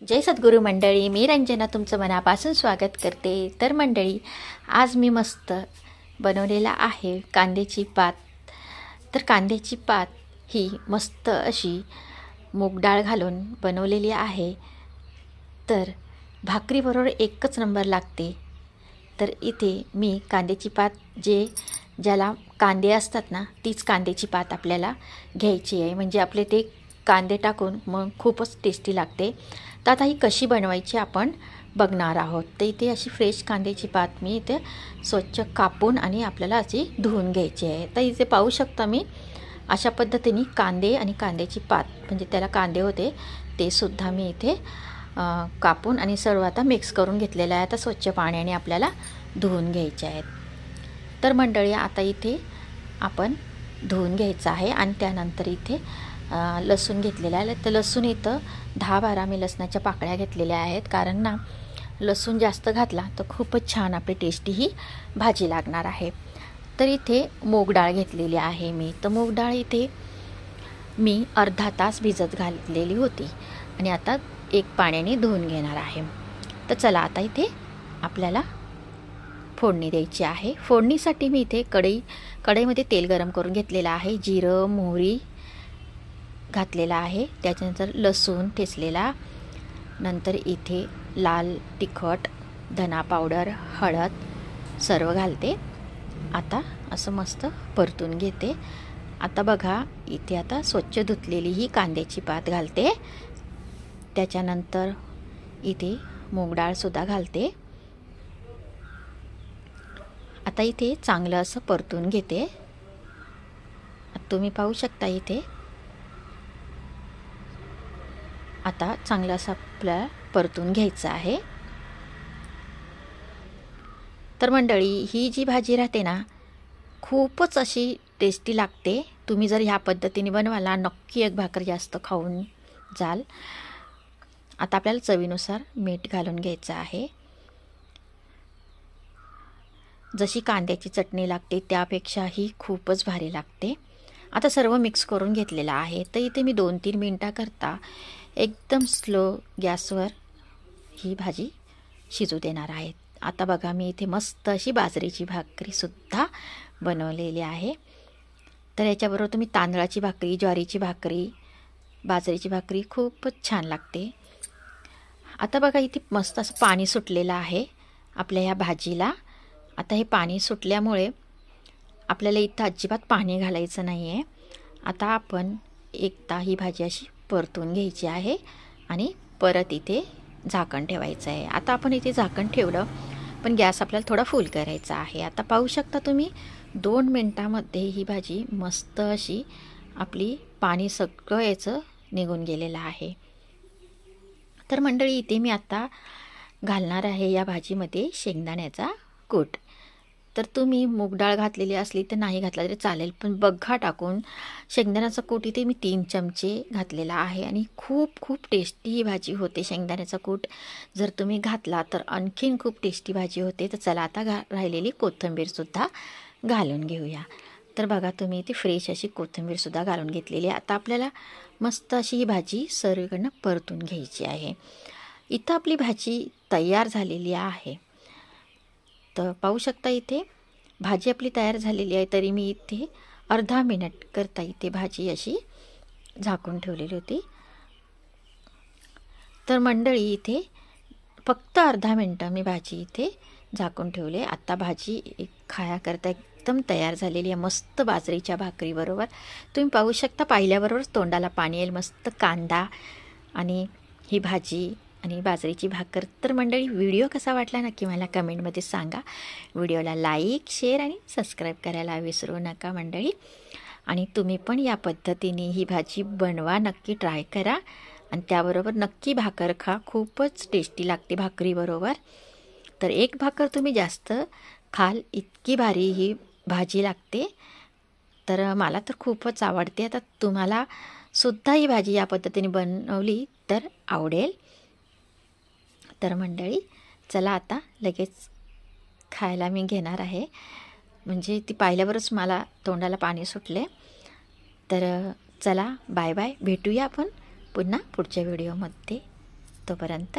जय सद्गुरू मंडळी, मी रंजना तुमचं मनापासून स्वागत करते। तर मंडळी, आज मी मस्त बनवलेला आहे कांद्याची पात। तर कांद्याची पात ही मस्त अशी मूग डाळ घालून बनवलेली आहे। तर भाकरीबरोबर एकच नंबर लागते। तर इथे मी कांद्याची पात ज्याला कांदे असतात ना, तीच कांद्याची पात आपल्याला घ्यायची आहे। म्हणजे आपले ते कांदे टाकून मग खूपच टेस्टी लागते। तर आता ही कशी बनवायची आपण बघणार आहोत। तर इथे अशी फ्रेश कांद्याची पात मी इथे स्वच्छ कापून आणि आपल्याला अशी धुवून घ्यायची आहे। तर इथे पाहू शकता मी अशा पद्धतीने कांदे आणि कांद्याची पात, म्हणजे त्याला कांदे होते ते सुद्धा मी इथे कापून आणि सर्व आता मिक्स करून घेतलेलं आहे। आता स्वच्छ पाण्याने आपल्याला धुवून घ्यायचे आहेत। तर मंडळी, आता इथे आपण धुवून घ्यायचं आहे आणि त्यानंतर इथे लसूण घेतलेला आहे। तर लसूण इथं 10-12 मी लसणाच्या पाकळ्या घेतलेल्या आहेत, कारण ना लसूण जास्त घातला तर खूपच छान आपली टेस्टी ही भाजी लागणार आहे। तर इथे मूग डाळ घेतलेली आहे मी। तर मूग डाळ इथे मी अर्धा तास भिजत घातलेली होती आणि आता एक पाण्याने धुवून घेणार आहे। तर चला आता इथे आपल्याला फोडणी द्यायची आहे। फोडणीसाठी मी इथे कढईमध्ये तेल गरम करून घेतलेलं आहे। जिरं मोहरी घातलेला आहे, त्याच्यानंतर लसूण ठेचलेला, नंतर इथे लाल तिखट, धना पावडर, हळद सर्व घालते। आता असं मस्त परतून घेते। आता बघा, इथे आता स्वच्छ धुतलेली ही कांद्याची पात घालते, त्याच्यानंतर इथे मूग डाळ सुद्धा घालते। आता इथे चांगलं असं परतून घेते। तुम्ही पाहू शकता इथे आता चांगलं असं आपल्याला परतून घ्यायचं आहे। तर मंडळी, ही जी भाजी राहते ना खूपच अशी टेस्टी लागते। तुम्ही जर ह्या पद्धतीने बनवाला नक्की एक भाकर जास्त खाऊन जाल। आता आपल्याला चवीनुसार मीठ घालून घ्यायचं आहे। जशी कांद्याची चटणी लागते त्यापेक्षा ही खूपच भारी लागते। आता सर्व मिक्स करून घेतलेलं आहे। तर इथे मी 2-3 मिनिटाकरता एकदम स्लो गॅसवर ही भाजी शिजू देणार आहे। आता बघा, मी इथे मस्त अशी बाजरीची भाकरीसुद्धा बनवलेली आहे। तर याच्याबरोबर तुम्ही तांदळाची भाकरी, ज्वारीची भाकरी, बाजरीची भाकरी खूपच छान लागते। आता बघा, इथे मस्त असं पाणी सुटलेलं आहे आपल्या ह्या भाजीला। आता हे पाणी सुटल्यामुळे आपल्याला इथं अजिबात पाणी घालायचं नाही आहे। आता आपण एकदा ही भाजी अशी परतून घ्यायची आहे आणि परत इथे झाकण ठेवायचं आहे। आता आपण इथे झाकण ठेवलं, पण गॅस आपल्याला थोडा फुल करायचा आहे। आता पाहू शकता तुम्ही 2 मिनिटामध्ये ही भाजी मस्त अशी आपली पाणी सगळं याचं निघून गेलेलं आहे। तर मंडळी, इथे मी आता घालणार आहे या भाजीमध्ये शेंगदाण्याचा कूट। तर तुम्ही मूग डाळ घातलेली असली तर नाही घातला तरी चालेल, पण बघा टाकून शेंगदाण्याचा कूट इथे मी 3 चमचे घातलेला आहे आणि खूप खूप टेस्टी ही भाजी होते। शेंगदाण्याचा कूट जर तुम्ही घातला तर आणखीन खूप टेस्टी भाजी होते। तर चला आता राहिलेली कोथिंबीरसुद्धा घालून घेऊया। तर बघा, तुम्ही इथे फ्रेश अशी कोथिंबीरसुद्धा घालून घेतलेली आहे। आता आपल्याला मस्त अशी ही भाजी सर्वीकडनं परतून घ्यायची आहे। इथं आपली भाजी तयार झालेली आहे। तर पाहू शकता इथे भाजी आपली तयार झालेली आहे। तरी मी इथे अर्धा मिनिट करता इथे भाजी अशी झाकून ठेवलेली होती। तर मंडळी, इथे फक्त अर्धा मिनटं मी भाजी इथे झाकून ठेवले। आता भाजी खायाकरता एकदम तयार झालेली आहे, मस्त बाजरीच्या भाकरीबरोबर। तुम्ही पाहू शकता, पाहिल्याबरोबरच तोंडाला पाणी येईल। मस्त कांदा आणि ही भाजी आणि बाजरीची भाकर। तर मंडळी, व्हिडिओ कसा वाटला नक्की मला कमेंटमध्ये सांगा। व्हिडिओला लाईक, शेअर आणि सबस्क्राईब करायला विसरू नका मंडळी। आणि तुम्ही पण या पद्धतीने ही भाजी बनवा, नक्की ट्राय करा आणि त्याबरोबर नक्की भाकर खा, खूपच टेस्टी लागते भाकरीबरोबर। तर एक भाकर तुम्ही जास्त खाल इतकी भारी ही भाजी लागते। तर मला तर खूपच आवडते। आता तुम्हाला सुद्धा ही भाजी या पद्धतीने बनवली तर आवडेल। तर मंडळी, चला आता लगेच खायला मी घेणार आहे। म्हणजे ती पाहिल्यावरच मला तोंडाला पाणी सुटले। तर चला, बाय बाय, भेटूया आपण पुन्हा पुढच्या व्हिडिओमध्ये। तोपर्यंत